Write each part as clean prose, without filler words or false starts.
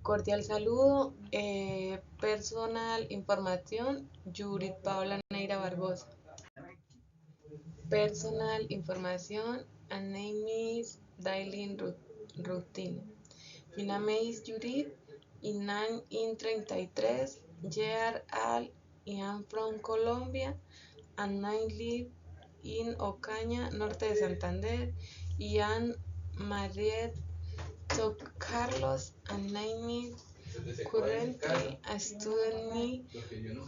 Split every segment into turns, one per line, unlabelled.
Cordial saludo. Personal información, Judith Paula Neira Barbosa. Personal information and name is daily routine. Mi name is Judith, in 33 year old. I am from Colombia and I live in Ocaña, norte de Santander. I am married to Carlos and name is currently a student. My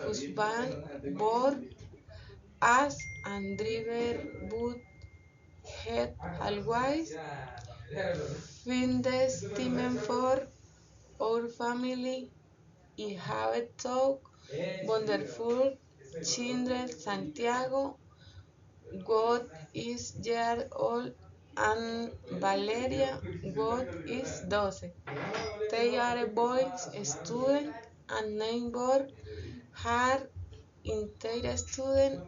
husband work as and driver but head always finds time for our family. I have two wonderful children, Santiago, God is year old, and Valeria, God is 12. They are boys student and neighbor are interior student.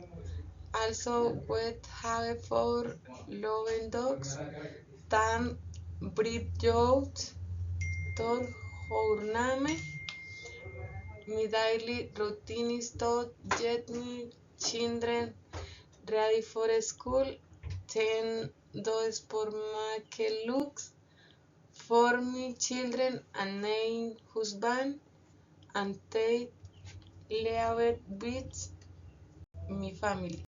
Also, we have 4 loving dogs, tan breed out to our name. My daily routine is to get my children ready for school, then those for make looks for my children and my husband, and take leave with my family.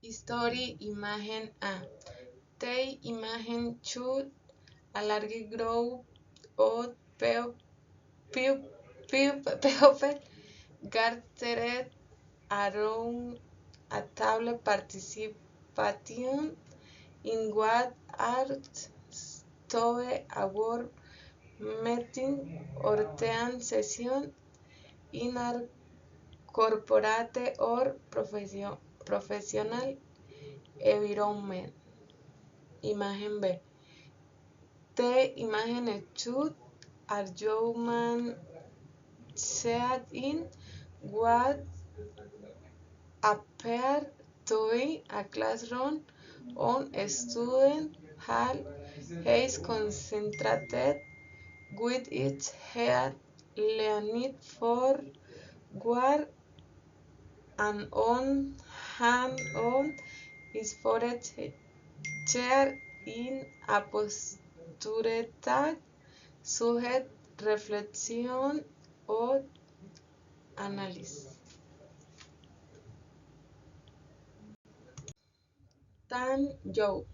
Story imagen A. They imagen should a large group of people gathered around a table participating in what are to a work meeting or team session in a corporate or professional environment. Imagen B. The imagen should a young man sat in what appeared to be a classroom on a student hall. He is concentrated with its head leaned forward and on hand on his forehead chair in a posture sujet reflexión o análisis. Tan Joe.